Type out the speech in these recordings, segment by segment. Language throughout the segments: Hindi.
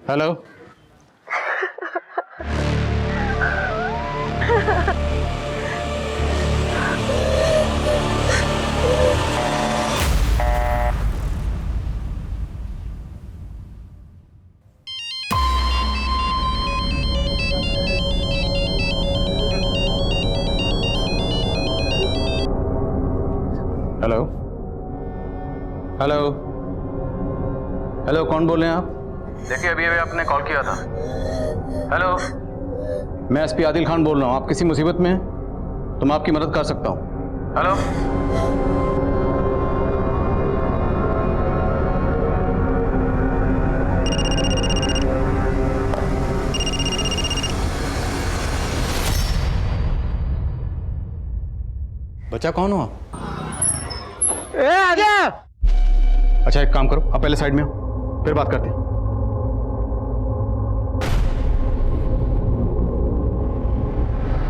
हेलो। हेलो हेलो हेलो, कौन बोल रहे हैं आप? देखिए अभी अभी आपने कॉल किया था। हेलो, मैं एसपी आदिल खान बोल रहा हूँ। आप किसी मुसीबत में हैं तो मैं आपकी मदद कर सकता हूँ। हेलो। बच्चा कौन हो आप? आजा। अच्छा एक काम करो, आप पहले साइड में हो, फिर बात करते हैं।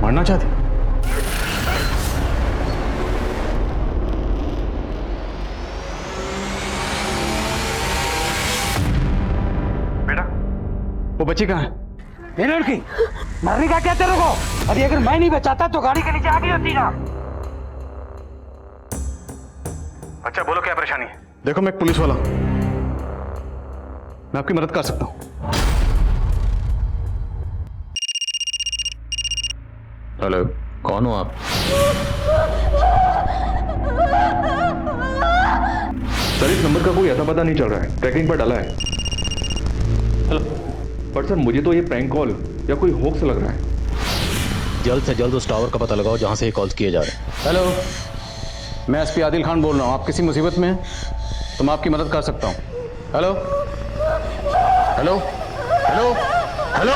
मरना चाहते? बेटा वो बच्ची कहाँ है? ये लड़की मरने का क्या तेरे को? अभी अगर मैं नहीं बचाता तो गाड़ी के नीचे आ गई होती ना। अच्छा बोलो क्या परेशानी है? देखो मैं एक पुलिस वाला हूं, मैं आपकी मदद कर सकता हूं। हेलो, कौन हो आप? सर इस नंबर का कोई अता पता नहीं चल रहा है, ट्रैकिंग पर डाला है। हेलो। पर सर मुझे तो ये प्रैंक कॉल या कोई होक्स लग रहा है। जल्द से जल्द उस टावर का पता लगाओ जहां से ये कॉल्स किए जा रहे हैं। हेलो, मैं एसपी आदिल खान बोल रहा हूं। आप किसी मुसीबत में हैं तो मैं आपकी मदद कर सकता हूं। Hello hello hello hello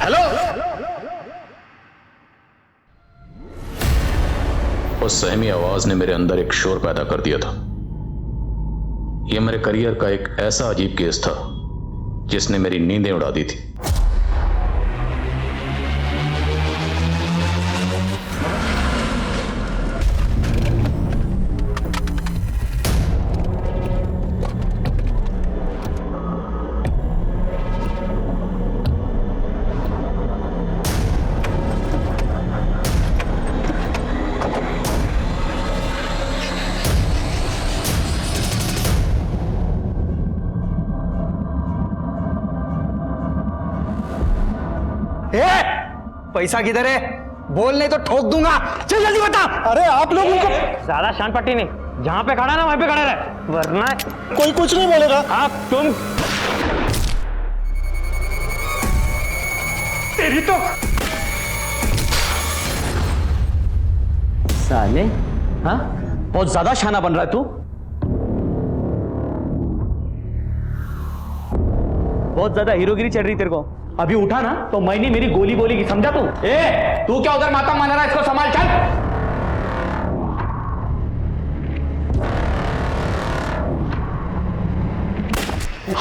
hello. उस सहमी आवाज ने मेरे अंदर एक शोर पैदा कर दिया था। यह मेरे करियर का एक ऐसा अजीब केस था जिसने मेरी नींदें उड़ा दी थी। पैसा किधर है? बोल नहीं तो ठोक दूंगा। चल जल्दी बता। अरे आप लोग उनको ज्यादा शान पट्टी नहीं, जहां पे खड़ा ना वहीं पे खड़े रहे, वरना कोई कुछ नहीं बोलेगा। आप तुम तेरी तो साले, हाँ बहुत ज्यादा शाना बन रहा है तू। बहुत ज्यादा हीरोगिरी चढ़ रही तेरे को। अभी उठा ना तो मैंने मेरी गोली बोली की, समझा तू? तू क्या उधर माता मान रहा है? इसको संभाल, चल।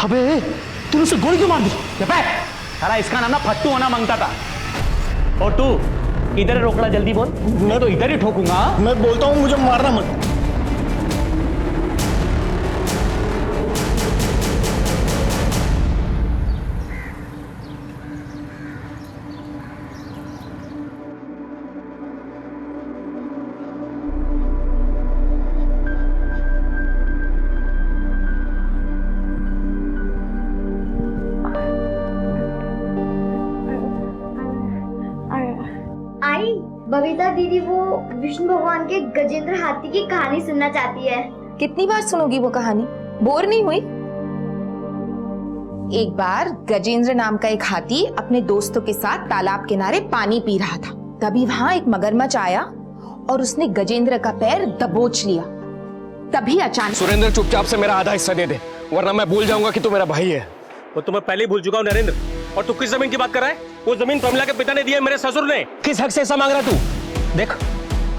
अबे तूने उसे गोली क्यों मार दी? साला इसका नाम ना फट्टू होना मांगता था। और तू इधर रोकड़ा, जल्दी बोल। मैं तो इधर ही ठोकूंगा। मैं बोलता हूँ मुझे मारना मत। आई बबीता दीदी वो विष्णु भगवान के गजेंद्र हाथी की कहानी सुनना चाहती है। कितनी बार सुनोगी वो कहानी? बोर नहीं हुई? एक बार गजेंद्र नाम का एक हाथी अपने दोस्तों के साथ तालाब किनारे पानी पी रहा था। तभी वहां एक मगरमच्छ आया और उसने गजेंद्र का पैर दबोच लिया। तभी अचानक सुरेंद्र चुपचाप से मेरा आधा हिस्सा दे दे, वरना मैं भूल जाऊंगा कि तू मेरा भाई है। वो तो मैं पहले ही भूल चुका हूँ नरेंद्र। और तू किस जमीन की बात कर रहा है? वो जमीन प्रमिला के पिता ने दी है, मेरे ससुर ने। किस हक से ऐसा मांग रहा है तू? देख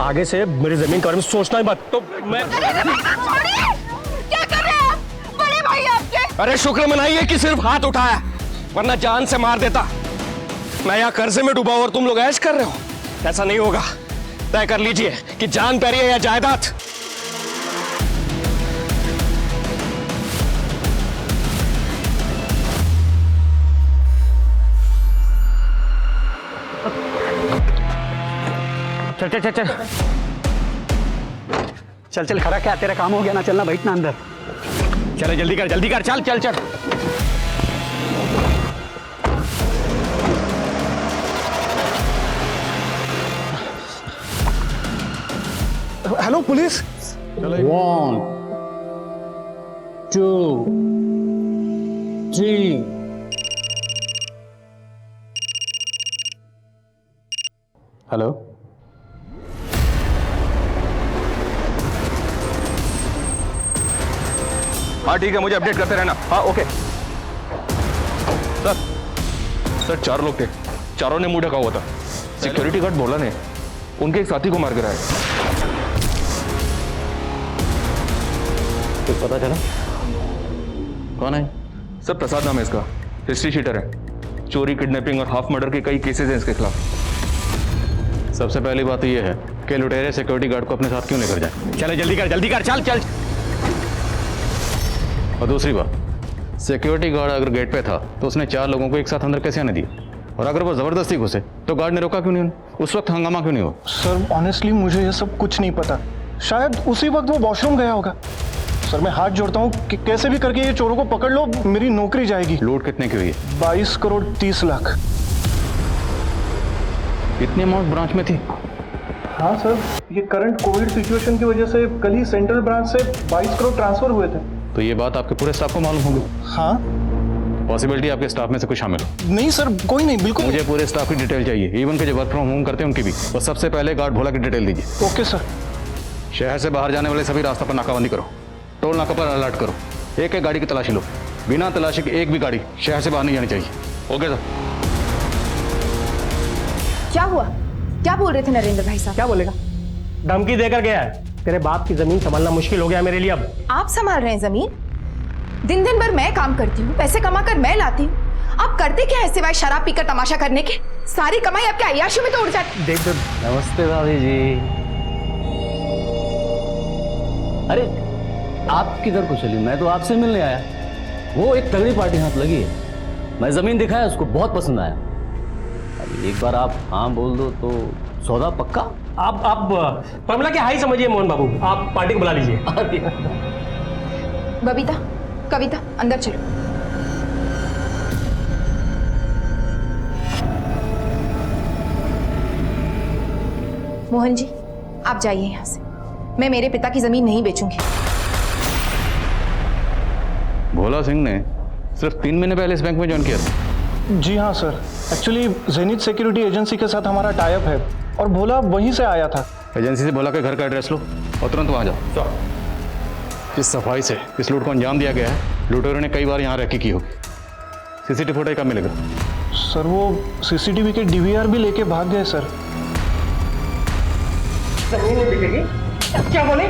आगे से मेरी जमीन के बारे में सोचना ही मत। तो मैं क्या कर रहे हैं आप? बड़े भाई आपके। अरे शुक्र मनाइए कि सिर्फ हाथ उठाया, वरना जान से मार देता। मैं यहाँ कर्जे में डूबा और तुम लोग ऐश कर रहे हो। ऐसा नहीं होगा। तय कर लीजिए कि जान प्यारी है या जायदाद। चल चल चल चल चल चल खड़ा, क्या तेरा काम हो गया ना? चलना, बैठना अंदर। चले जल्दी कर चल चल चल। Hello police. 1 2 3 हेलो। हाँ ठीक है, मुझे अपडेट करते रहना। हाँ ओके। सर 4 लोग थे, चारों ने मुंह ढका हुआ था। सिक्योरिटी गार्ड बोला ने उनके एक साथी को मार गिरा है। कुछ पता चला कौन है? सर प्रसाद नाम है इसका, हिस्ट्री शीटर है। चोरी, किडनैपिंग और हाफ मर्डर के कई केसेस हैं इसके खिलाफ। सबसे पहली बात तो यह है कि लुटेरे सिक्योरिटी गार्ड को अपने साथ क्यों लेकर जाए, चले जल्दी कर चल चल। और दूसरी बात, सिक्योरिटी गार्ड अगर गेट पे था तो उसने 4 लोगों को एक साथ अंदर कैसे आने दिया? और अगर वो जबरदस्ती घुसे तो गार्ड ने रोका क्यों नहीं? उस वक्त हंगामा क्यों नहीं हुआ? सर ऑनेस्टली मुझे ये सब कुछ नहीं पता। शायद उसी वक्त वो वॉशरूम गया होगा। सर मैं हाथ जोड़ता हूँ कि कैसे भी करके ये चोरों को पकड़ लो, मेरी नौकरी जाएगी। लूट कितने की हुई है? 22 करोड़ 30 लाख। इतनी अमाउंट ब्रांच में थी? हाँ सर, ये करंट कोविड सिचुएशन की वजह से कल ही सेंट्रल ब्रांच से 22 करोड़ ट्रांसफर हुए थे। तो ये बात आपके पूरे स्टाफ को मालूम होगी? हाँ। पॉसिबिलिटी आपके स्टाफ में से कुछ शामिल हो? नहीं सर, कोई नहीं, बिल्कुल। मुझे पूरे स्टाफ की डिटेल चाहिए, इवन के जो वर्क फ्रॉम होम करते हैं उनकी भी। और सबसे पहले गार्ड भोला की डिटेल दीजिए। Okay sir. शहर से बाहर जाने वाले सभी रास्ता पर नाकाबंदी करो, टोल नाका पर अलर्ट करो, एक एक गाड़ी की तलाशी लो। बिना तलाशी के एक भी गाड़ी शहर से बाहर नहीं जानी चाहिए। Okay sir. क्या हुआ? क्या बोल रहे थे नरेंद्र भाई साहब? क्या बोलेगा? धमकी देकर गया है। तेरे बाप की जमीन संभालना मुश्किल हो गया मेरे लिए अब। आप संभाल रहे हैं जमीन? दिन दिन भर मैं काम करती हूँ, पैसे कमा कर मैं लाती हूँ। आप करते क्या है सिवाय शराब पीकर तमाशा करने के? सारी कमाई आपके अय्याशी में तो उड़ जाती। देख नमस्ते भाभी जी। अरे आप किधर को चली? मैं तो आपसे मिलने आया। वो एक तगड़ी पार्टी हाथ लगी है, मैं जमीन दिखाया, उसको बहुत पसंद आया। अब एक बार आप हाँ बोल दो तो सौदा पक्का। आप फॉर्मूला के हाई समझिए मोहन बाबू, आप पार्टी को बुला लीजिए। बबीता, कविता, अंदर चलो। मोहन जी, आप जाइए यहां से। मैं मेरे पिता की जमीन नहीं बेचूंगी। भोला सिंह ने सिर्फ 3 महीने पहले इस बैंक में ज्वाइन किया था। जी हाँ sir, actually zenith security agency के साथ हमारा टाई अप है और भोला वहीं से आया था। एजेंसी से भोला के घर का एड्रेस लो और तुरंत वहां जाओ। इस सफाई से इस लूट को अंजाम दिया गया है। लुटेरों ने कई बार यहाँ रैकी की होगी। सीसीटीवी फुटेज कब मिलेगा? सर वो सीसीटीवी के डीवीआर भी लेके भाग गए सर। जमीन नहीं बिकेगी? क्या बोले?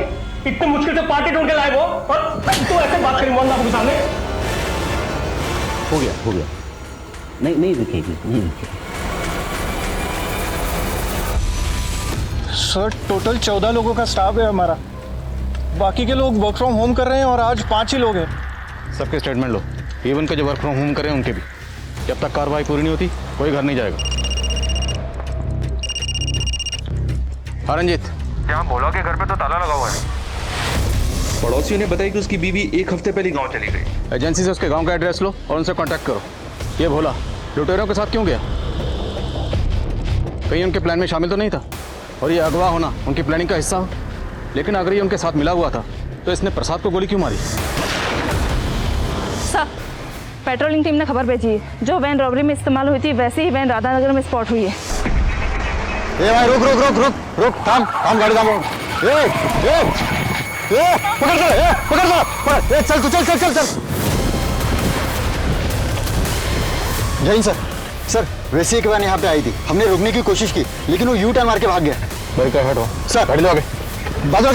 इतने मुश्किल से पार्टी ढूंढ के लाए वो, और तू ऐसे बात करी मोहन बाबू के सामने? हो गया। नहीं दिखेगी, नहीं दिखेगी। सर टोटल 14 लोगों का स्टाफ है हमारा। बाकी के लोग वर्क फ्रॉम होम कर रहे हैं और आज 5 ही लोग हैं। सबके स्टेटमेंट लो, इवन के जो वर्क फ्रॉम होम कर रहे हैं उनके भी। जब तक कार्रवाई पूरी नहीं होती कोई घर नहीं जाएगा। हाँ रंजीत, यहाँ भोला के घर पे तो ताला लगा हुआ है। पड़ोसियों ने बताया कि उसकी बीवी 1 हफ्ते पहले गांव चली गई। एजेंसी से उसके गांव का एड्रेस लो और उनसे कांटेक्ट करो। ये भोला लुटेरों के साथ क्यों गया? कहीं उनके प्लान में शामिल तो नहीं था? और ये अगवा होना उनकी प्लानिंग का हिस्सा हो? लेकिन अगर ये उनके साथ मिला हुआ था तो इसने प्रसाद को गोली क्यों मारी? सर, पेट्रोलिंग टीम ने खबर भेजी है, जो वैन रॉबरी में इस्तेमाल हुई थी वैसे ही वैन राधानगर में स्पॉट हुई है। ए भाई रुक, थाम गाड़ी थाम। पकड़ चल। जय सर, वैसे ही एक वैन यहाँ पे आई थी, हमने रोकने की कोशिश की लेकिन वो यू टर्न मार के भाग गया। भाई क्या हटो सर, गाड़ी लो आगे। बाजू।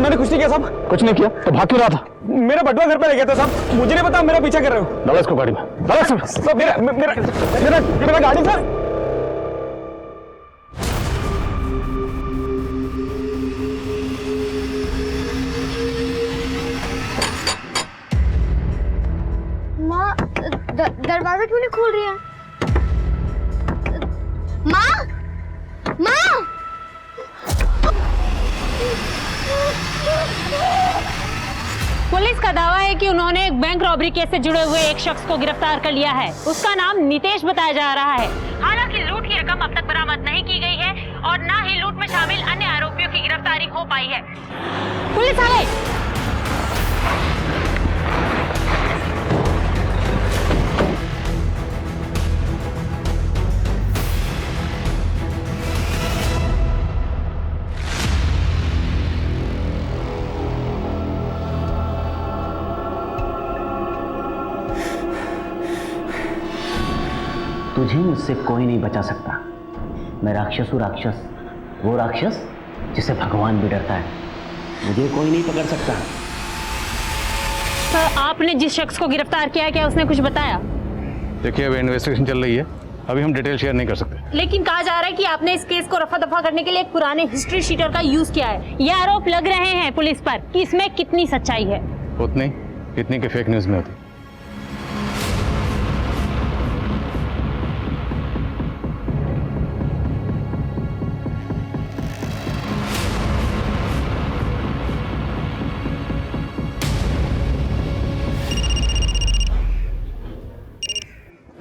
मैंने कुछ नहीं किया साहब। कुछ नहीं किया तो भाग क्यों रहा था? मेरा बटुआ घर पे ले गया था साहब, मुझे नहीं पता मेरा पीछा कर रहे हो। डालो इसको गाड़ी में, डालो इसमें। साहब मेरा गाड़ी सर। माँ दरवाजा क्यों नहीं खोल रही है? माँ माँ पुलिस का दावा है कि उन्होंने एक बैंक रॉबरी केस से जुड़े हुए एक शख्स को गिरफ्तार कर लिया है। उसका नाम नितेश बताया जा रहा है। हालांकि लूट की रकम अब तक बरामद नहीं की गई है और न ही लूट में शामिल अन्य आरोपियों की गिरफ्तारी हो पाई है। पुलिस आ गई। तुझे मुझसे कोई नहीं बचा सकता। मैं राक्षस हूँ, राक्षस। वो राक्षस जिसे भगवान भी डरता है। मुझे कोई नहीं पकड़ सकता। सर, आपने जिस शख्स को गिरफ्तार किया है, क्या उसने कुछ बताया? देखिए अभी इन्वेस्टिगेशन चल रही है, अभी हम डिटेल शेयर नहीं कर सकते। लेकिन कहा जा रहा है कि आपने इस केस को रफा दफा करने के लिए एक पुराने हिस्ट्री शीटर का यूज किया है। ये आरोप लग रहे हैं पुलिस पर कि इसमें कितनी सच्चाई है? उतनी इतनी के फेक न्यूज में होती।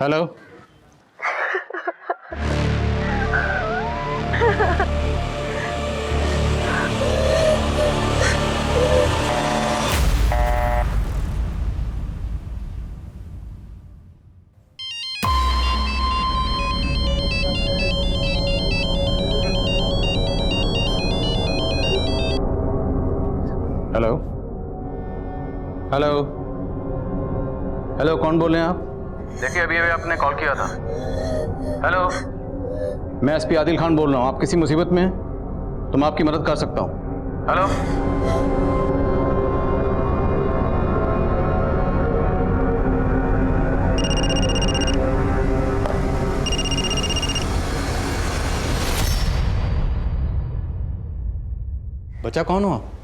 हेलो हेलो हेलो हेलो, कौन बोल रहे हैं आप? देखिए अभी आपने कॉल किया था। हेलो, मैं एसपी आदिल खान बोल रहा हूँ। आप किसी मुसीबत में हैं तो मैं आपकी मदद कर सकता हूँ। हेलो, बच्चा कौन हो आप?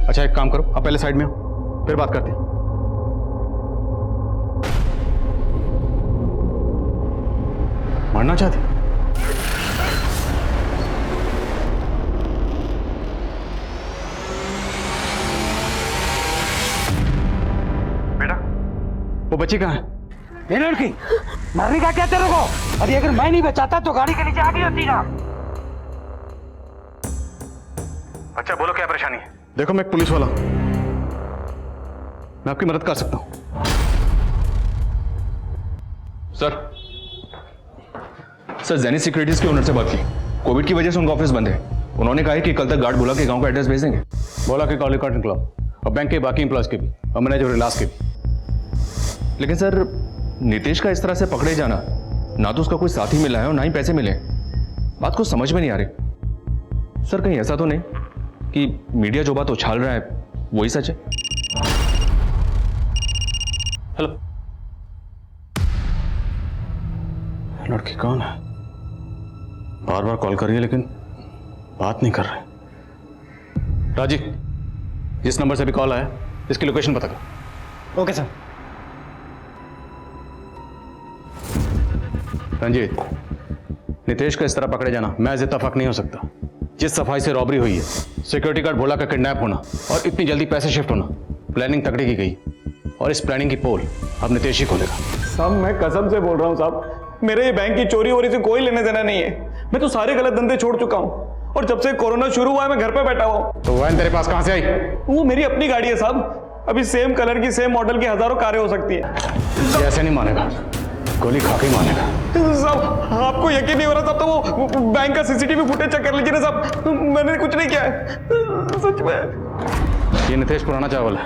अच्छा एक काम करो, आप पहले साइड में हो, फिर बात करते हैं। मारना चाहते? बेटा वो बच्ची कहाँ है? ये लड़की मरने का क्या तेरे को? अरे अगर मैं नहीं बचाता तो गाड़ी के नीचे आ गई होती ना। अच्छा बोलो क्या परेशानी है? देखो मैं एक पुलिस वाला, मैं आपकी मदद कर सकता हूं। सर जेनिथ सिक्योरिटीज के ओनर से बात की। कोविड की वजह से उनका ऑफिस बंद है। उन्होंने कहा है कि कल तक गार्ड बोला के गांव का एड्रेस भेज देंगे। बोला के कॉल रिकॉर्ड निकलाओ और बैंक के बाकी एम्प्लॉयज के भी और मैनेजर रिलास के भी। लेकिन सर नितेश का इस तरह से पकड़े जाना, ना तो उसका कोई साथी मिला है और ना ही पैसे मिले। बात को समझ में नहीं आ रही। सर कहीं ऐसा तो नहीं कि मीडिया जो बात उछाल रहा है वही सच है? हेलो, लड़की कौन है? बार बार कॉल कर रही है लेकिन बात नहीं कर रहे। राजीव, जिस नंबर से भी कॉल आया इसकी लोकेशन पता कर। Okay sir. रंजीत, नितेश का इस तरह पकड़े जाना महज इत्तेफाक नहीं हो सकता। जिस सफाई से रॉबरी हुई है, सिक्योरिटी गार्ड भोला का किडनैप होना और इतनी जल्दी पैसे शिफ्ट होना, प्लानिंग तगड़ी की गई और इस प्लानिंग की पोल अब नितेश ही खोलेगा। साहब मैं कसम से बोल रहा हूँ साहब, मेरे ये बैंक की चोरी वोरी से कोई लेने देना नहीं है। मैं तो सारे गलत धंधे छोड़ चुका हूँ और जब से कोरोना शुरू हुआ है मैं घर पे बैठा हुआ हूँ। तो वैन तेरे पास कहां से आई? वो मेरी अपनी गाड़ी है साहब। अभी सेम कलर की सेम मॉडल की हजारों कारें हो सकती है। ऐसे नहीं मानेगा, गोली खा के ही मानेगा। साहब आपको यकीन नहीं हो रहा साहब, तो वो बैंक का सीसीटीवी फुटेज चेक कर लीजिए ना साहब। मैंने कुछ नहीं किया है सच में। ये नितेश पुराना चावल है,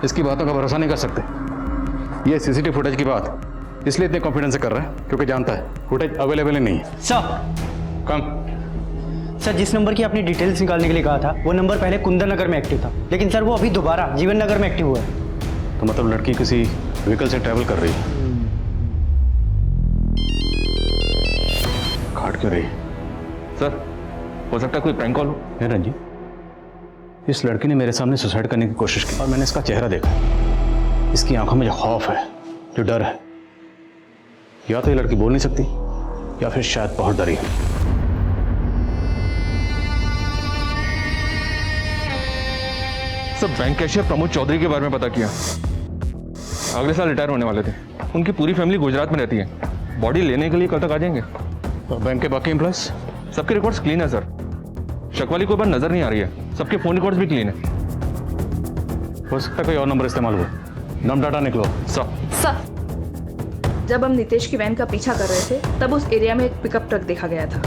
इसकी बातों का भरोसा नहीं कर सकते। ये सीसीटीवी फुटेज की बात इसलिए इतने कॉन्फिडेंस से कर रहा है क्योंकि जानता है फुटेज अवेलेबल ही नहीं है। सर कम सर जिस नंबर की आपने डिटेल्स निकालने के लिए कहा था वो नंबर पहले कुंदन नगर में एक्टिव था, लेकिन सर वो अभी दोबारा जीवन नगर में एक्टिव हुआ है। तो मतलब लड़की किसी व्हीकल से ट्रैवल कर रही है। काट क्यों रही है? सर हो सकता है कोई प्रैंक कॉल हो। है रंजीत, इस लड़की ने मेरे सामने सुसाइड करने की कोशिश की और मैंने इसका चेहरा देखा। इसकी आंखों में जो खौफ है, जो डर है, या तो ये लड़की बोल नहीं सकती या फिर शायद बहुत डरी है। Sir bank cashier Pramod Chaudhary के बारे में पता किया। अगले साल रिटायर होने वाले थे। उनकी पूरी फैमिली गुजरात में रहती है। बॉडी लेने के लिए कल तक आ जाएंगे। तो बैंक के बाकी एम्प्लॉयज? सबके रिकॉर्ड्स क्लीन है सर। शक वाली कोई बात नजर नहीं आ रही है। सबके फोन रिकॉर्ड्स भी क्लीन है। हो सकता है कोई और नंबर इस्तेमाल हुआ। नाम डाटा निकलो। सर जब हम नितेश की वैन का पीछा कर रहे थे तब उस एरिया में एक पिकअप ट्रक देखा गया था।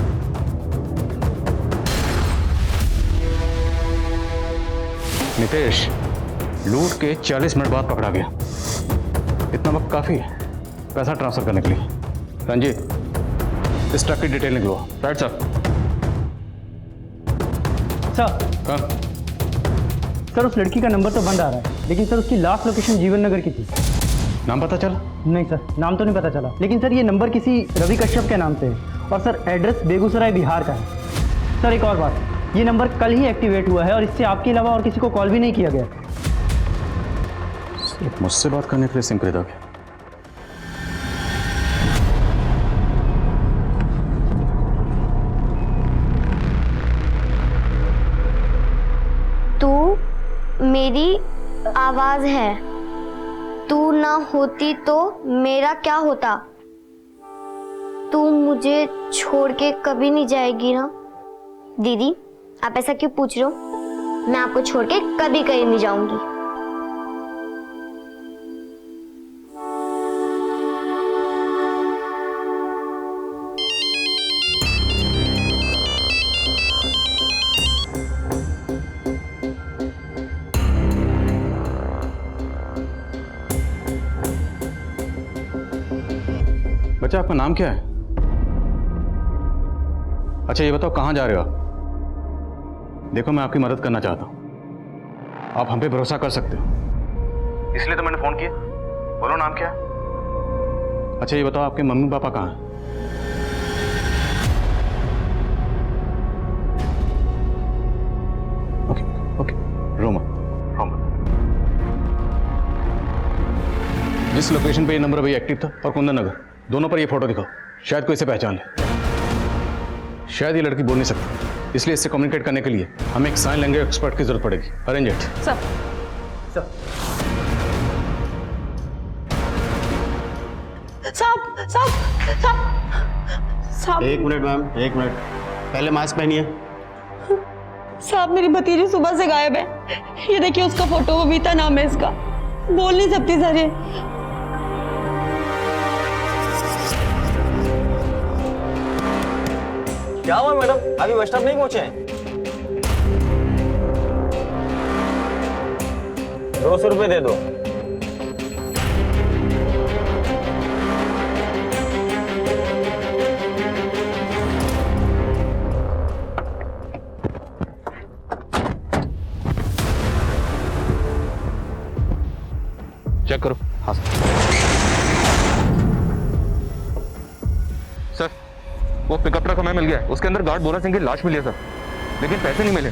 नितेश लूट के 40 मिनट बाद पकड़ा गया। इतना वक्त काफी है पैसा ट्रांसफर करने के लिए। रंजीत इस ट्रक की डिटेल निकलो। Right sir. सर सर उस लड़की का नंबर तो बंद आ रहा है, लेकिन सर उसकी लास्ट लोकेशन जीवन नगर की थी। नाम पता चला? नहीं सर, नाम तो नहीं पता चला, लेकिन सर ये नंबर किसी रवि कश्यप के नाम से है और सर एड्रेस बेगूसराय बिहार का है। सर एक और बात, ये नंबर कल ही एक्टिवेट हुआ है और इससे आपके अलावा और किसी को कॉल भी नहीं किया गया। सिर्फ मुझसे बात करने के लिए सिम खरीदा गया। तू मेरी आवाज है, तू ना होती तो मेरा क्या होता? तू मुझे छोड़ के कभी नहीं जाएगी ना? दीदी आप ऐसा क्यों पूछ रहे हो? मैं आपको छोड़ के कभी कहीं नहीं जाऊंगी। बच्चा आपका नाम क्या है? अच्छा ये बताओ कहां जा रहे हो आप? देखो मैं आपकी मदद करना चाहता हूं, आप हम पे भरोसा कर सकते हो, इसलिए तो मैंने फोन किया। बोलो नाम क्या है? अच्छा ये बताओ आपके मम्मी पापा कहाँ हैं? ओके ओके रो मत। जिस लोकेशन पे ये नंबर अभी एक्टिव था और कुंदन नगर, दोनों पर ये फोटो दिखाओ, शायद कोई इसे पहचान ले। शायद ये लड़की बोल नहीं सकती, इसलिए इससे कम्युनिकेट करने के लिए हमें एक साइन लैंग्वेज एक्सपर्ट की जरूरत पड़ेगी। Arrange it. सर साहब साहब साहब साहब एक मिनट मैम, एक मिनट, पहले मास्क पहनिए। साहब मेरी भतीजी सुबह से गायब है। ये देखिए उसका फोटो, बबीता नाम है इसका। बोल नहीं सकती सर ये। क्या हुआ मैडम, अभी बस स्टॉप नहीं पहुंचे हैं? 200 रुपये दे दो। चेक करो। हाँ सर, वो पिकअप ट्रक हमें मिल गया है। उसके अंदर गार्ड बोरा सिंह की लाश मिली है सर, लेकिन पैसे नहीं मिले।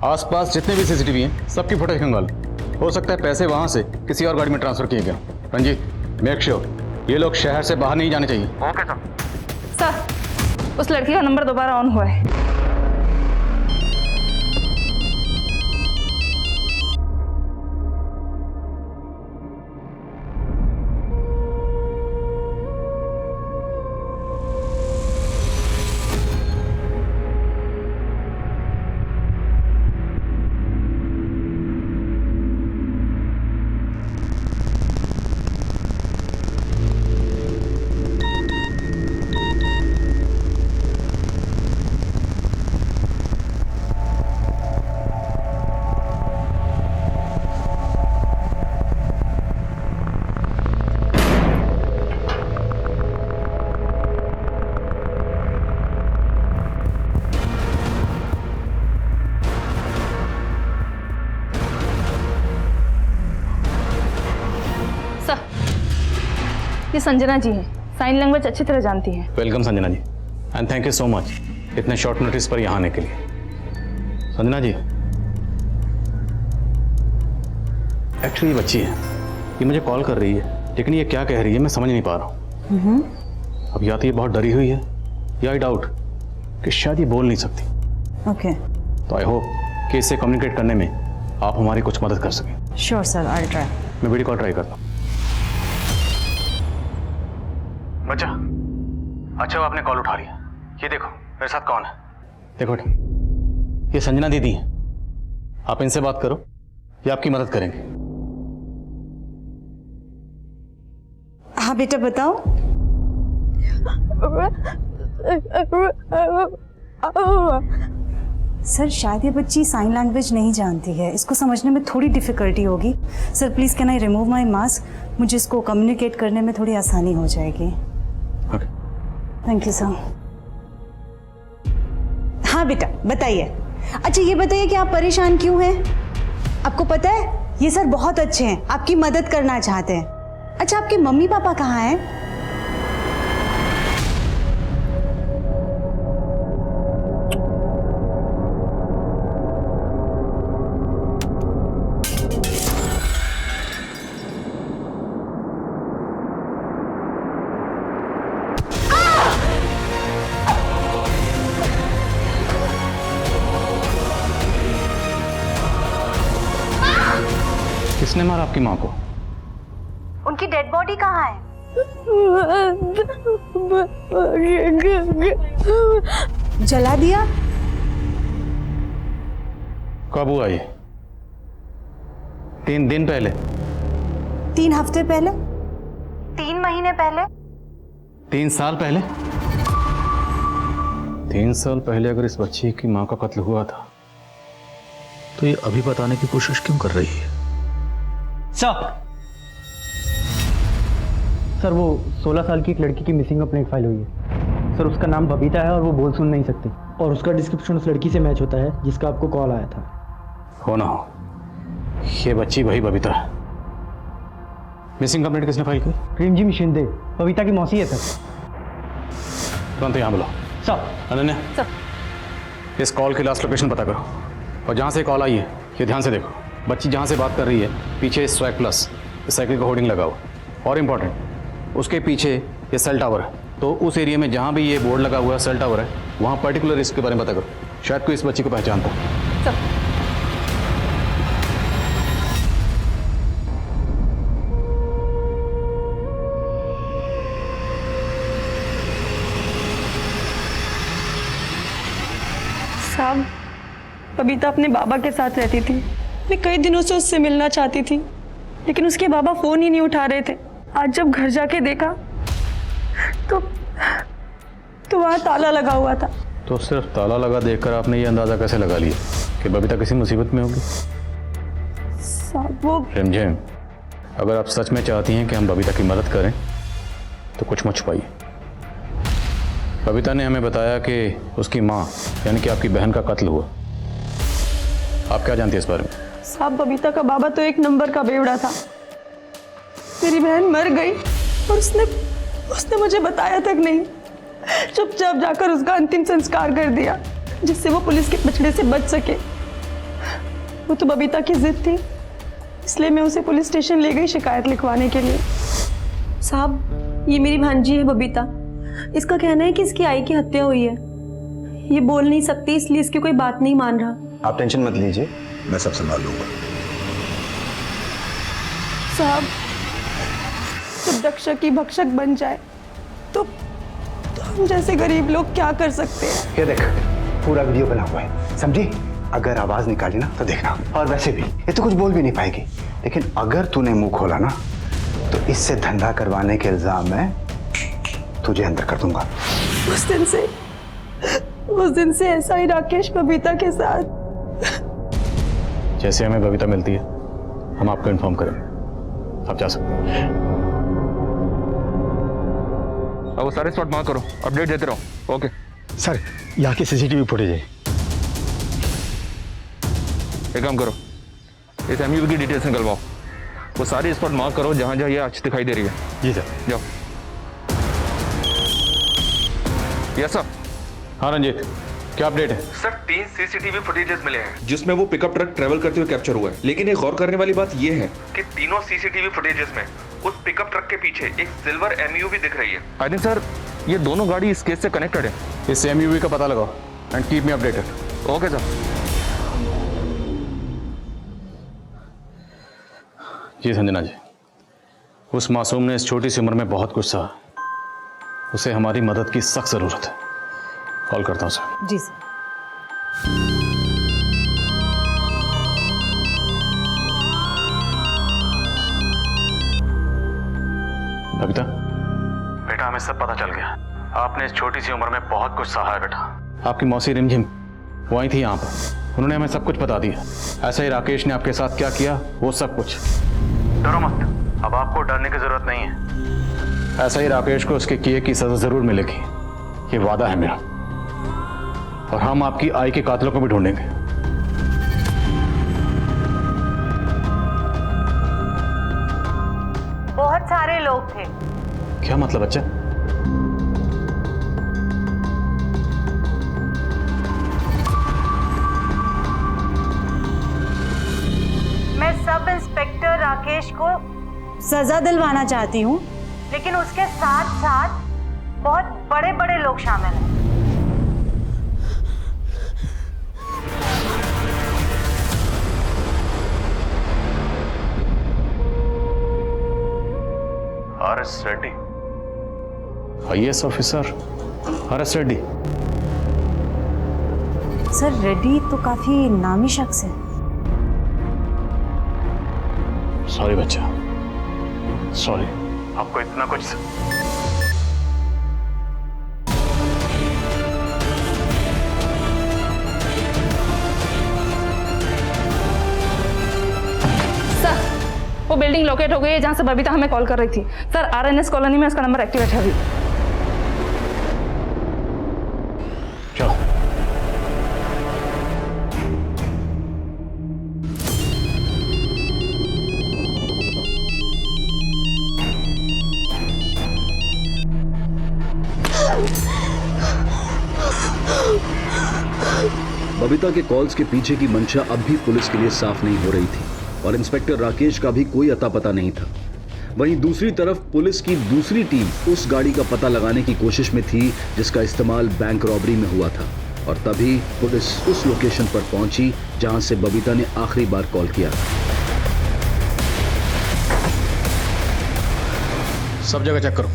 आसपास जितने भी सीसीटीवी हैं सबकी फोटो खंगालो। हो सकता है पैसे वहां से किसी और गाड़ी में ट्रांसफर किए गए। रंजीत मेक श्योर ये लोग शहर से बाहर नहीं जाने चाहिए। Okay sir. सर उस लड़की का नंबर दोबारा ऑन हुआ है। ये संजना जी हैं, साइन लैंग्वेज अच्छी तरह जानती हैं। Welcome Sanjana ji, and thank you so much इतने शॉर्ट नोटिस पर यहाँ आने के लिए। संजना जी, एक्चुअली ये बच्ची है, ये मुझे कॉल कर रही है, लेकिन ये क्या कह रही है मैं समझ नहीं पा रहा हूँ। अब या तो ये बहुत डरी हुई है या आई डाउट कि शायद ये बोल नहीं सकती। ओके, तो आई होप कि इससे कम्युनिकेट करने में आप हमारी कुछ मदद कर सकें। Sure sir, I try. मैं वीडियो कॉल ट्राई करता हूँ। बच्चा, अच्छा आपने कॉल उठा लिया। ये देखो मेरे साथ कौन है, देखो बेटा, ये संजना दीदी है। आप इनसे बात करो, ये आपकी मदद करेंगे। हाँ बेटा बताओ। सर शायद ये बच्ची साइन लैंग्वेज नहीं जानती है, इसको समझने में थोड़ी डिफिकल्टी होगी। Sir please can I remove my mask, मुझे इसको कम्युनिकेट करने में थोड़ी आसानी हो जाएगी। Okay, thank you sir. हाँ बेटा बताइए। अच्छा ये बताइए कि आप परेशान क्यों हैं? आपको पता है ये सर बहुत अच्छे हैं, आपकी मदद करना चाहते हैं। अच्छा आपके मम्मी पापा कहाँ हैं? किसने मारा आपकी माँ को? उनकी डेड बॉडी कहाँ है? जला दिया? कब हुआ ये? 3 दिन पहले? 3 हफ्ते पहले? 3 महीने पहले? 3 साल पहले? 3 साल पहले अगर इस बच्ची की माँ का कत्ल हुआ था तो ये अभी बताने की कोशिश क्यों कर रही है? सर वो 16 साल की एक लड़की की मिसिंग कंप्लेंट फाइल हुई है। सर उसका नाम बबीता है और वो बोल सुन नहीं सकती, और उसका डिस्क्रिप्शन उस लड़की से मैच होता है जिसका आपको कॉल आया था। हो ना हो, ये बच्ची वही बबीता है। मिसिंग कंप्लेंट किसने फाइल की? रिमझिम शिंदे, बबीता की मौसी है सर। तुरंत यहाँ बुलाओ। सर। अनन्या, इस कॉल की लास्ट लोकेशन पता करो, और जहाँ से कॉल आई है ये ध्यान से देखो। बच्ची जहाँ से बात कर रही है पीछे स्वैग प्लस साइकिल का होर्डिंग लगा हुआ, और इम्पॉर्टेंट उसके पीछे ये सेल टावर है। तो उस एरिया में जहाँ भी ये बोर्ड लगा हुआ है सेल टावर है, वहाँ पर्टिकुलर इसके बारे में पता करो, शायद कोई इस बच्ची को पहचानता है। साहब बबीता अपने बाबा के साथ रहती थी, मैं कई दिनों से उससे मिलना चाहती थी, लेकिन उसके बाबा फोन ही नहीं उठा रहे थे। आज जब घर जाके देखा तो वहाँ ताला लगा हुआ था। तो सिर्फ ताला लगा देखकर आपने ये अंदाजा कैसे लगा लिया कि बबीता किसी मुसीबत में होगी? साहब वो रिमझिम, अगर आप सच में चाहती हैं कि हम बबीता की मदद करें तो कुछ मत छुपाइए। बबीता ने हमें बताया कि उसकी माँ यानी कि आपकी बहन का कत्ल हुआ। आप क्या जानती हैं इस बारे में? साहब बबीता का बाबा तो 1 नंबर का बेवड़ा था। मेरी बहन मर गई और उसने मुझे बताया तक नहीं, चुपचाप जाकर उसका अंतिम संस्कार कर दिया जिससे वो पुलिस के पछड़े से बच सके। वो तो बबीता की जिद थी, इसलिए मैं उसे पुलिस स्टेशन ले गई शिकायत लिखवाने के लिए। साहब ये मेरी भांजी है बबीता, इसका कहना है कि इसकी आई की हत्या हुई है। ये बोल नहीं सकती इसलिए इसकी कोई बात नहीं मान रहा। आप टेंशन मत लीजिए, मैं सब संभाल लूंगा। साहब जब रक्षक ही भक्षक बन जाए तो हम जैसे गरीब लोग क्या कर सकते हैं? ये देख पूरा वीडियो बना हुआ है, समझी? अगर आवाज निकाली ना तो देखना। और वैसे भी ये तो कुछ बोल भी नहीं पाएगी, लेकिन अगर तूने मुंह खोला ना तो इससे धंधा करवाने के इल्जाम में तुझे अंदर कर दूंगा। उस दिन से ऐसा ही राकेश बबीता के साथ। जैसे हमें बबीता मिलती है हम आपको इन्फॉर्म करेंगे, आप जा सकते हैं। अब वो सारे स्पॉट मार्क करो, अपडेट देते रहो। ओके सर, यहाँ की सीसीटीवी फुटेज है। एक काम करो, इस एमयूवी की डिटेल्स निकलवाओ, वो सारी स्पॉट मार्क करो जहाँ जहाँ ये आज दिखाई दे रही है। जी सर। जाओ। Yes sir. हाँ रंजीत, क्या अपडेट है? सर 3 सीसीटीवी फुटेजेस मिले हैं जिसमें वो पिकअप ट्रक ट्रेवल करते हुए कैप्चर हुआ है। लेकिन एक गौर करने वाली बात ये है कि तीनों सीसीटीवी फुटेजेस में उस पिकअप ट्रक के पीछे एक सिल्वर एमयूवी दिख रही है। आई थिंक सर ये दोनों गाड़ी इस केस से कनेक्टेड है। इस एमयूवी का पता लगाओ and keep me updated. Okay sir. जी संजना जी, उस मासूम ने इस छोटी सी उम्र में बहुत कुछ सहा। उसे हमारी मदद की सख्त जरूरत है। कॉल करता हूँ सर। जी सर। बबीता बेटा, हमें सब पता चल गया। आपने इस छोटी सी उम्र में बहुत कुछ सहा है बेटा। आपकी मौसी रिमझिम वो आई थी यहाँ पर, उन्होंने हमें सब कुछ बता दिया। ऐसा ही राकेश ने आपके साथ क्या किया वो सब कुछ। डरो मत, अब आपको डरने की जरूरत नहीं है। ऐसा ही राकेश को उसके किए की सजा जरूर मिलेगी, ये वादा है मेरा। और हम आपकी आई के कातिलों को भी ढूंढेंगे। बहुत सारे लोग थे। क्या मतलब बच्चा? मैं सब इंस्पेक्टर राकेश को सजा दिलवाना चाहती हूँ, लेकिन उसके साथ साथ बहुत बड़े बड़े लोग शामिल हैं। RS. Reddy, IAS officer RS. Reddy. Sir Reddy तो काफी नामी शख्स है। सॉरी बच्चा, सॉरी। आपको इतना कुछ वो बिल्डिंग लोकेट हो गई है जहां से बबीता हमें कॉल कर रही थी। सर आरएनएस कॉलोनी में उसका नंबर एक्टिवेट है अभी। चलो। बबीता के कॉल्स के पीछे की मंशा अब भी पुलिस के लिए साफ नहीं हो रही थी और इंस्पेक्टर राकेश का भी कोई अता पता नहीं था। वहीं दूसरी तरफ पुलिस की दूसरी टीम उस गाड़ी का पता लगाने की कोशिश में थी जिसका इस्तेमाल बैंक रॉबरी में हुआ था। और तभी पुलिस उस लोकेशन पर पहुंची जहां से बबीता ने आखिरी बार कॉल किया था। सब जगह चेक करो।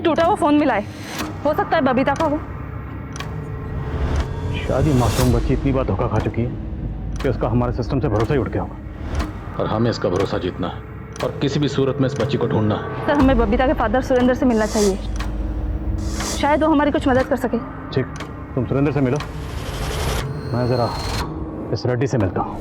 टूटा हुआ फोन मिला है, हो सकता है बबीता का वो। शायद ये मासूम बच्ची इतनी बार धोखा खा चुकी है कि उसका हमारे सिस्टम से भरोसा ही उठ गया होगा। और हमें इसका भरोसा जीतना है और किसी भी सूरत में इस बच्ची को ढूंढना है। सर हमें बबीता के फादर सुरेंद्र से मिलना चाहिए, शायद वो हमारी कुछ मदद कर सके। ठीक, तुम सुरेंद्र से मिलो, मैं जरा इस रेड्डी से मिलता हूँ।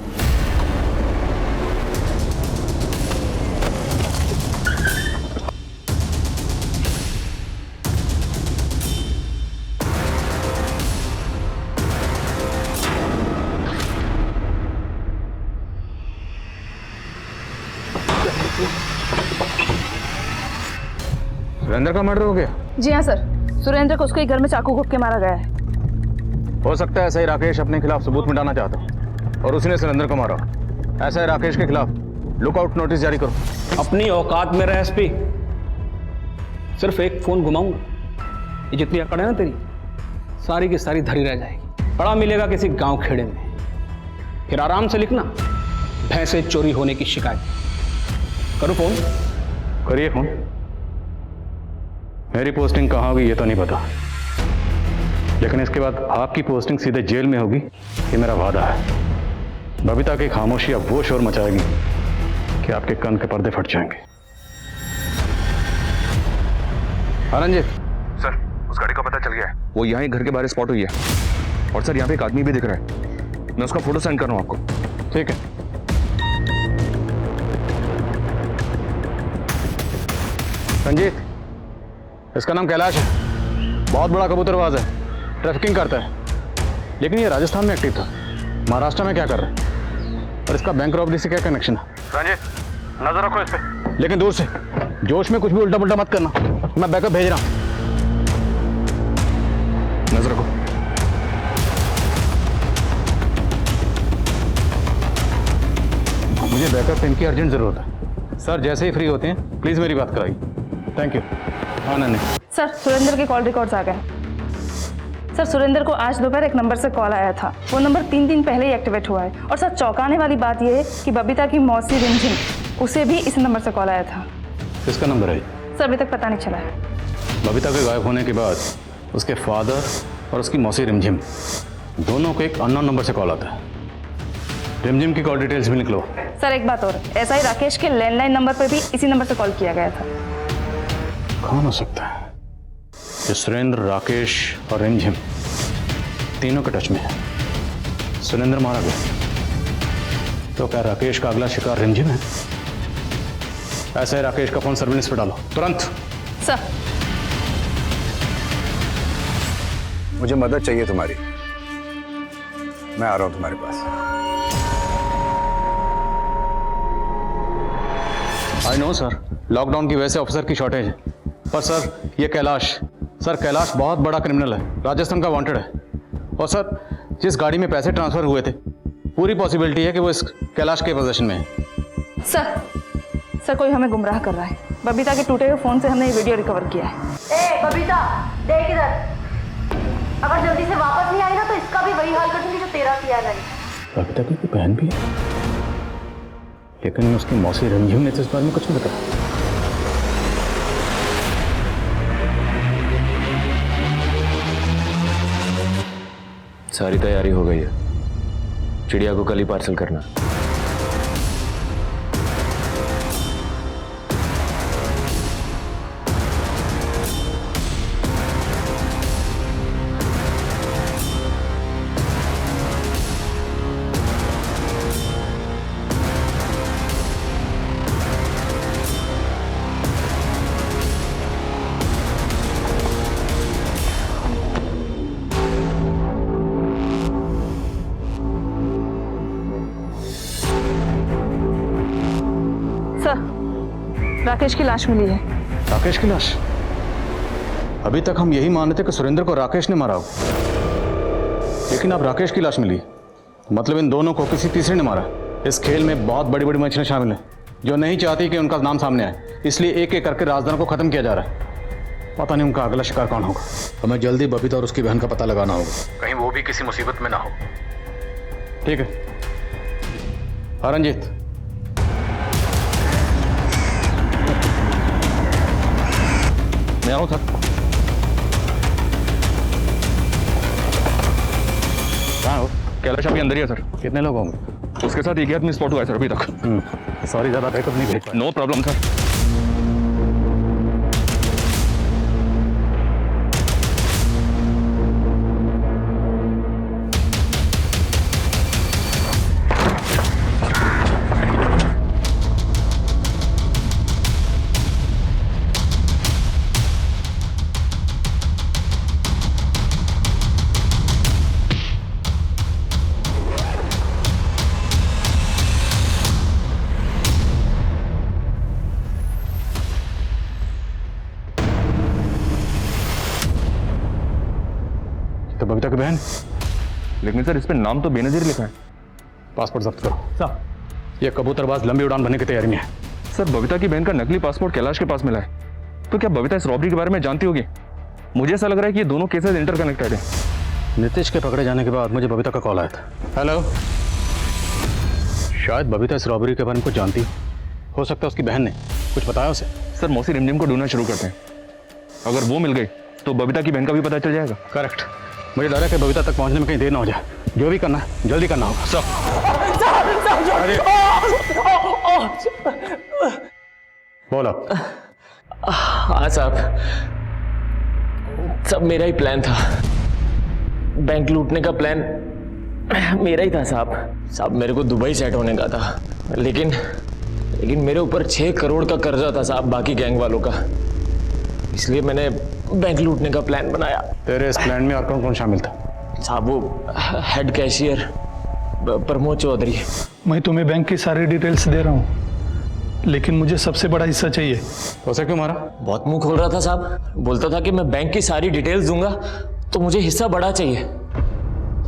सुरेंद्र का मर्डर हो गया? जी हाँ सर, सुरेंद्र को उसके घर में चाकू घोंप के मारा गया है। हो सकता है ऐसा ही राकेश अपने खिलाफ सबूत मिटाना चाहता और उसने सुरेंद्र को मारा। ऐसा है राकेश के खिलाफ लुकआउट नोटिस जारी करो। अपनी औकात में रह एसपी, सिर्फ एक फोन घुमाऊंगा, ये जितनी अकड़ है ना तेरी, सारी की सारी धरी रह जाएगी। पड़ा मिलेगा किसी गांव खेड़े में, फिर आराम से लिखना भैंसे चोरी होने की शिकायत। करो फोन। करिए फोन। मेरी पोस्टिंग कहाँ होगी ये तो नहीं पता, लेकिन इसके बाद आपकी पोस्टिंग सीधे जेल में होगी, ये मेरा वादा है। बबीता की खामोशी अब वो शोर मचाएगी कि आपके कान के पर्दे फट जाएंगे। रंजीत सर, उस गाड़ी का पता चल गया है, वो यहाँ ही घर के बाहर स्पॉट हुई है। और सर यहाँ पे एक आदमी भी दिख रहा है, मैं उसका फोटो सेंड कर रहा हूँ आपको। ठीक है। रंजीत, इसका नाम कैलाश है। बहुत बड़ा कबूतरबाज है, ट्रैफिकिंग करता है, लेकिन ये राजस्थान में एक्टिव था। महाराष्ट्र में क्या कर रहा है और इसका बैंक रॉबरी से क्या कनेक्शन है? रंजीत, नजर रखो इस पे, लेकिन दूर से। जोश में कुछ भी उल्टा पुल्टा मत करना, मैं बैकअप भेज रहा हूं। नजर रखो। मुझे बैकअप टीम की अर्जेंट जरूरत है। सर जैसे ही फ्री होते हैं प्लीज मेरी बात कराइए। Thank you. हाँ नन्हे। सर सुरेंद्र के कॉल रिकॉर्ड्स आ गए। सर सुरेंद्र को आज दोपहर एक नंबर से कॉल आया था। वो नंबर 3 दिन पहले ही एक्टिवेट हुआ है। और सर चौंकाने वाली बात यह है कि बबीता की मौसी रिमझिम, उसे भी इस नंबर से कॉल आया था। किसका नंबर है? सर अभी तक पता नहीं चला है। बबीता के गायब होने के बाद उसके फादर और उसकी मौसी रिमझिम दोनों को एक अननोन नंबर से कॉल आता है। रिमझिम की कॉल डिटेल्स भी निकलो। सर एक बात और, ऐसा ही राकेश के लैंडलाइन नंबर पर भी इसी नंबर से कॉल किया गया था। कौन हो सकता है? ये सुरेंद्र, राकेश और रिमझिम तीनों के टच में है। सुरेंद्र मारा गया तो क्या राकेश का अगला शिकार रिमझिम है? ऐसा है, राकेश का फोन सर्विलेंस पे डालो तुरंत। सर मुझे मदद चाहिए तुम्हारी, मैं आ रहा हूं तुम्हारे पास। आई नो सर, लॉकडाउन की वजह से ऑफिसर की शॉर्टेज है, पर सर ये कैलाश बहुत बड़ा क्रिमिनल है, राजस्थान का वांटेड है। और सर जिस गाड़ी में पैसे ट्रांसफर हुए थे पूरी पॉसिबिलिटी है कि वो इस कैलाश के पोजीशन में है। सर कोई हमें गुमराह कर रहा है। बबीता के टूटे हुए फोन से हमने ये वीडियो रिकवर किया है। ए बबीता, देख इधर, अगर जल्दी से वापस नहीं आई ना तो इसका भी वही हाल कर दूंगी जो तेरा किया है। बबीता की कोई बहन भी है, लेकिन उसकी मौसी रिमझिम ने तो इस बारे में कुछ नहीं बताया। सारी तैयारी हो गई है, चिड़िया को कल ही पार्सल करना। राकेश की लाश मिली है। राकेश की लाश? अभी तक हम यही मान रहे थे कि सुरेंद्र को राकेश ने मारा हो, लेकिन अब राकेश की लाश मिली, मतलब इन दोनों को किसी तीसरे ने मारा। इस खेल में बहुत बड़ी बड़ी मछलियां शामिल हैं जो नहीं चाहती कि उनका नाम सामने आए, इसलिए एक एक करके राजदारों को खत्म किया जा रहा है। पता नहीं उनका अगला शिकार कौन होगा। हमें जल्दी बबीता और उसकी बहन का पता लगाना होगा, कहीं वो भी किसी मुसीबत में ना हो। ठीक है। हाँ रंजीत, मैं आऊँ सर। कहाँ हो? कैलाश अभी अंदर ही है सर। कितने लोग होंगे? उसके साथ एक ही आदमी स्पॉट हुआ है सर अभी तक। सॉरी, ज़्यादा बैकअप नहीं भेज पाया। No problem sir. तो बबीता की बहन? लेकिन सर इस पे नाम तो बेनजीर लिखा है। पासपोर्ट जब्त करो। सर ये कबूतरबाज लंबी उड़ान भरने की तैयारी में है। सर बबीता की बहन का नकली पासपोर्ट कैलाश के पास मिला है, तो क्या बबीता इस रॉबरी के बारे में जानती होगी? मुझे ऐसा लग रहा है कि ये दोनों केसेस इंटरकनेक्टेड है। नीतीश के पकड़े जाने के बाद मुझे बबीता का कॉल आया था। हेलो, शायद बबीता इस रॉबरी के बारे में कुछ जानती हो सकता है उसकी बहन ने कुछ बताया उसे। सर मौसी रिमझिम को ढूंढना शुरू करते हैं, अगर वो मिल गई तो बबीता की बहन का भी पता चल जाएगा। करेक्ट। मुझे डर है कि बबीता तक पहुंचने में कहीं देर ना हो जाए। जो भी करना है जल्दी करना होगा। सब बोलो। हाँ साहब, सब मेरा ही प्लान था। बैंक लूटने का प्लान मेरा ही था साहब। मेरे को दुबई सेट होने का था, लेकिन मेरे ऊपर 6 करोड़ का कर्जा था साहब, बाकी गैंग वालों का। इसलिए मैंने बैंक लूटने का प्लान बनाया। तेरे इस प्लान में और कौन कौन शामिल था? साहब वो हेड कैशियर प्रमोद चौधरी। मैं तुम्हें बैंक की सारी डिटेल्स दे रहा हूँ, लेकिन मुझे सबसे बड़ा हिस्सा चाहिए। तो उसे क्यों मारा? बहुत मुंह खोल रहा था साहब, बोलता था कि मैं बैंक की सारी डिटेल्स दूंगा तो मुझे हिस्सा बड़ा चाहिए।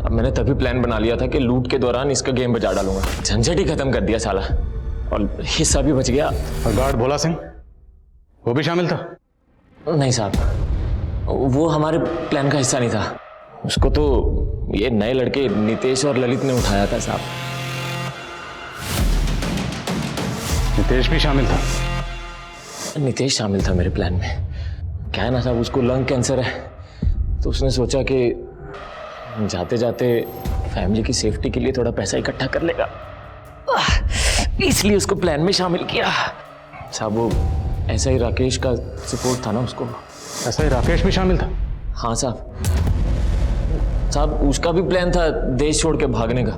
अब मैंने तभी प्लान बना लिया था कि लूट के दौरान इसका गेम बजा डालूंगा। झंझट ही खत्म कर दिया साला, और हिस्सा भी बच गया। और गार्ड भोला सिंह, वो भी शामिल था? नहीं साहब, वो हमारे प्लान का हिस्सा नहीं था। उसको तो ये नए लड़के नितेश और ललित ने उठाया था साहब। नितेश भी शामिल था? नितेश शामिल था मेरे प्लान में। क्या है ना साहब, उसको लंग कैंसर है, तो उसने सोचा कि जाते जाते फैमिली की सेफ्टी के लिए थोड़ा पैसा इकट्ठा कर लेगा, इसलिए उसको प्लान में शामिल किया साहब। वो ऐसा ही राकेश का सपोर्ट था ना उसको। ऐसा ही राकेश भी शामिल था? हाँ साहब, उसका भी प्लान था देश छोड़ के भागने का,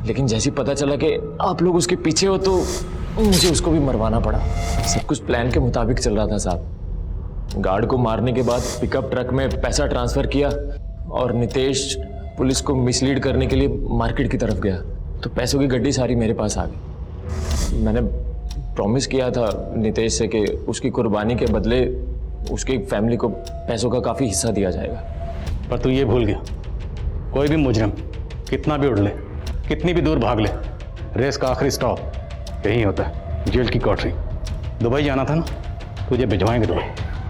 लेकिन जैसे पता चला कि आप लोग उसके पीछे हो तो मुझे उसको भी मरवाना पड़ा। सब कुछ प्लान के मुताबिक चल रहा था साहब। गार्ड को मारने के बाद पिकअप ट्रक में पैसा ट्रांसफर किया और नितेश पुलिस को मिसलीड करने के लिए मार्केट की तरफ गया, तो पैसों की गड्डी सारी मेरे पास आ गई। मैंने प्रॉमिस किया था नितेश से कि उसकी कुर्बानी के बदले उसकी फैमिली को पैसों का काफ़ी हिस्सा दिया जाएगा। पर तू ये भूल गया, कोई भी मुजरिम कितना भी उड़ ले, कितनी भी दूर भाग ले, रेस का आखिरी स्टॉप यही होता है, जेल की कोठरी। दुबई जाना था ना, तुझे भिजवाएंगे दुबई,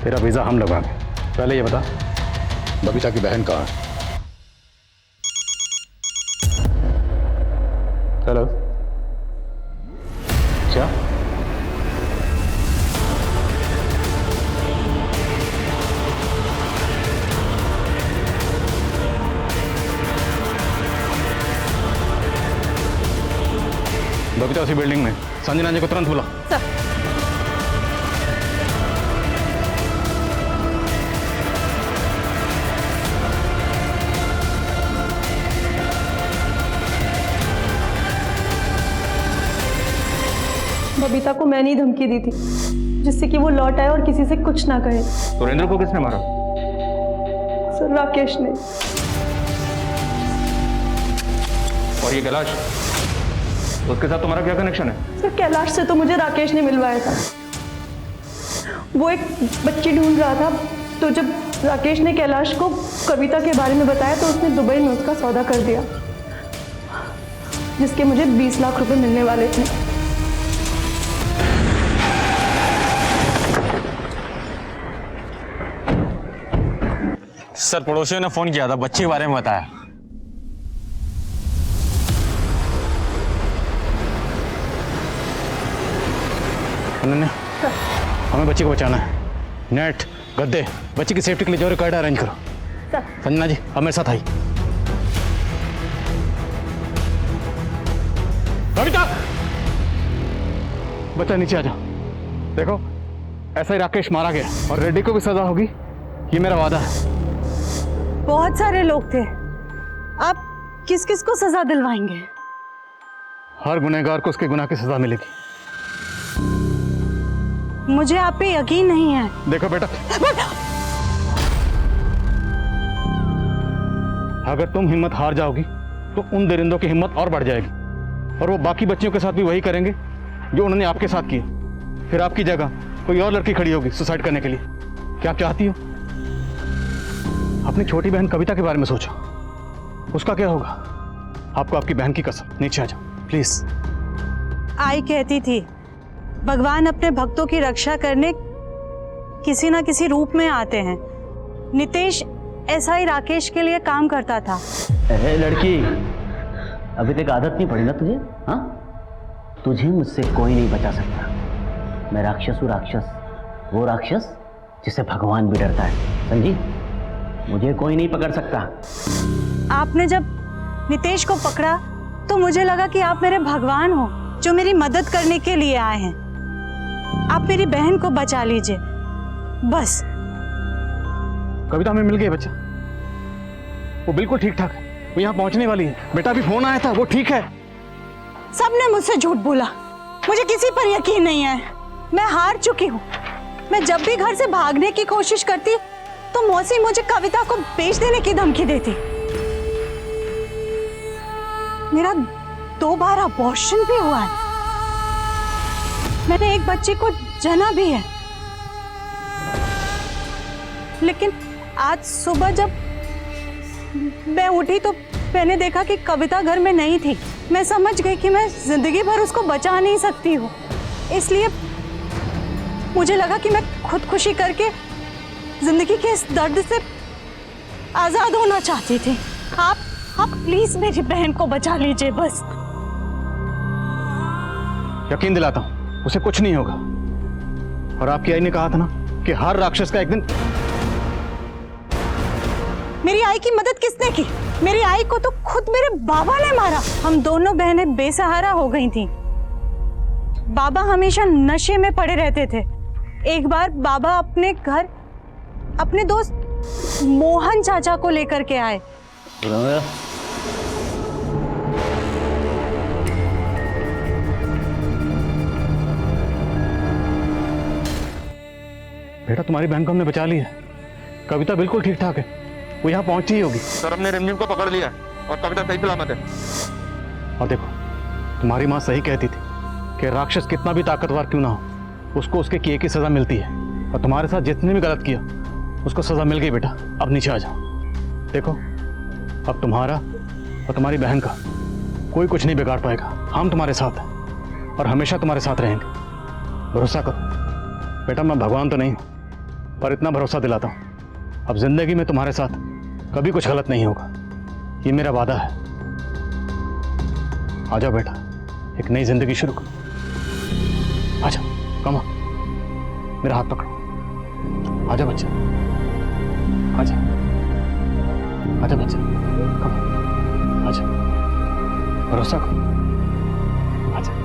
तेरा वीज़ा हम लगवाएंगे। पहले ये बता, बबीता की बहन कहाँ है? हेलो, क्या? बबीता उसी बिल्डिंग में, संजना जी को तुरंत बुला। बबीता को मैंने ही धमकी दी थी जिससे कि वो लौट आए और किसी से कुछ ना कहे। सुरेंद्र को किसने मारा? सर राकेश ने। और ये कैलाश, उसके साथ तुम्हारा क्या कनेक्शन है? सर कैलाश से तो मुझे राकेश ने मिलवाया था। वो एक बच्ची ढूंढ रहा था, तो जब राकेश ने कैलाश को कविता के बारे में बताया तो उसने दुबई में उसका सौदा कर दिया, जिसके मुझे 20 लाख रुपए मिलने वाले थे। सर पड़ोसियों ने फोन किया था, बच्ची के बारे में बताया। हमें बच्ची को बचाना है। नेट, गद्दे, बच्ची की सेफ्टी के लिए जो रिकॉर्ड अरेंज करो। संजना जी अब मेरे साथ आई। कविता, बच्चा नीचे आ जाओ। देखो ऐसा ही राकेश मारा गया और रेड्डी को भी सजा होगी, ये मेरा वादा है। बहुत सारे लोग थे, आप किस किस को सजा दिलवाएंगे? हर गुनहगार को उसके गुनाह की सजा मिलेगी। मुझे आप पे यकीन नहीं है। देखो बेटा, अगर तुम हिम्मत हार जाओगी तो उन दरिंदों की हिम्मत और बढ़ जाएगी, और वो बाकी बच्चियों के साथ भी वही करेंगे जो उन्होंने आपके साथ किया। फिर आपकी जगह कोई और लड़की खड़ी होगी सुसाइड करने के लिए। क्या आप चाहती हो? अपनी छोटी बहन कविता के बारे में सोचो, उसका क्या होगा? आपको आपकी बहन की कसम, नीचे आ जाओ प्लीज। आई कहती थी भगवान अपने भक्तों की रक्षा करने किसी ना किसी रूप में आते हैं। नितेश ऐसा ही राकेश के लिए काम करता था। लड़की, अभी तक आदत नहीं पड़ी ना तुझे? हाँ, तुझे मुझसे कोई नहीं बचा सकता। मैं राक्षस हूँ, राक्षस, वो राक्षस जिसे भगवान भी डरता है, समझी? मुझे कोई नहीं पकड़ सकता। आपने जब नितेश को पकड़ा तो मुझे लगा कि आप मेरे भगवान हो जो मेरी मदद करने के लिए आए हैं। आप मेरी बहन को बचा लीजिए बस। कविता हमें मिल गई बच्चा, वो बिल्कुल ठीक ठाक है, वो यहाँ पहुँचने वाली है। बेटा अभी फोन आया था, वो ठीक है। सबने मुझसे झूठ बोला, मुझे किसी पर यकीन नहीं है। मैं हार चुकी हूँ। मैं जब भी घर से भागने की कोशिश करती तो मौसी मुझे कविता को बेच देने की धमकी देती। मेरा 2 बार अबॉर्शन भी हुआ है, मैंने एक बच्चे को जना भी है। लेकिन आज सुबह जब मैं उठी तो मैंने देखा कि कविता घर में नहीं थी। मैं समझ गई कि मैं जिंदगी भर उसको बचा नहीं सकती हूँ, इसलिए मुझे लगा कि मैं खुदकुशी करके जिंदगी के इस दर्द से आजाद होना चाहती थी। आप प्लीज मेरी बहन को बचा लीजिए बस। यकीन दिलाता हूं उसे कुछ नहीं होगा। और आपकी आई ने कहा था ना कि हर राक्षस का एक दिन। मेरी आई की मदद किसने की? मेरी आई को तो खुद मेरे बाबा ने मारा। हम दोनों बहनें बेसहारा हो गई थीं। बाबा हमेशा नशे में पड़े रहते थे। एक बार बाबा अपने घर अपने दोस्त मोहन चाचा को लेकर के आए। बेटा तुम्हारी बहन को हमने बचा लिया। कविता बिल्कुल ठीक ठाक है, वो यहाँ पहुंची ही होगी। सर हमने रिमझिम को पकड़ लिया और कविता सही सलामत है। और देखो तुम्हारी माँ सही कहती थी कि राक्षस कितना भी ताकतवर क्यों ना हो, उसको उसके किए की सजा मिलती है। और तुम्हारे साथ जितने भी गलत किया उसको सजा मिल गई। बेटा अब नीचे आ जाओ। देखो अब तुम्हारा और तुम्हारी बहन का कोई कुछ नहीं बिगाड़ पाएगा। हम तुम्हारे साथ हैं और हमेशा तुम्हारे साथ रहेंगे। भरोसा करो बेटा, मैं भगवान तो नहीं हूँ पर इतना भरोसा दिलाता हूँ अब जिंदगी में तुम्हारे साथ कभी कुछ गलत नहीं होगा, ये मेरा वादा है। आ जाओ बेटा, एक नई जिंदगी शुरू करो। आ जाओ, कम मेरा हाथ पकड़ो। आ जाओ बच्चा, आ जाओ, आ जाओ बच्चा, कम आ जाओ, भरोसा करो, आ जाओ।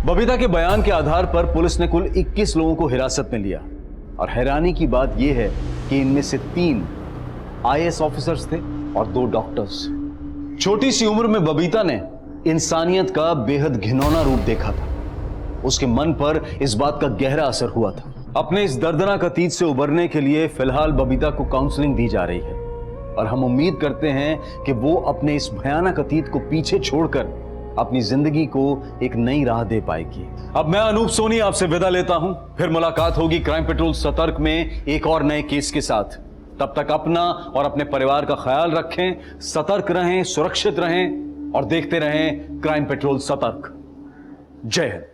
बबीता के बयान के आधार पर पुलिस ने कुल 21 लोगों को हिरासत में लिया और हैरानी की बात यह है कि इनमें से 3 आईएएस ऑफिसर्स थे और 2 डॉक्टर्स। छोटी सी उम्र में बबीता ने इंसानियत का बेहद घिनौना रूप देखा था। उसके मन पर इस बात का गहरा असर हुआ था। अपने इस दर्दनाक अतीत से उबरने के लिए फिलहाल बबीता को काउंसलिंग दी जा रही है और हम उम्मीद करते हैं कि वो अपने इस भयानक अतीत को पीछे छोड़कर अपनी जिंदगी को एक नई राह दे पाएगी। अब मैं अनूप सोनी आपसे विदा लेता हूं, फिर मुलाकात होगी क्राइम पेट्रोल सतर्क में एक और नए केस के साथ। तब तक अपना और अपने परिवार का ख्याल रखें, सतर्क रहें, सुरक्षित रहें और देखते रहें क्राइम पेट्रोल सतर्क। जय हिंद।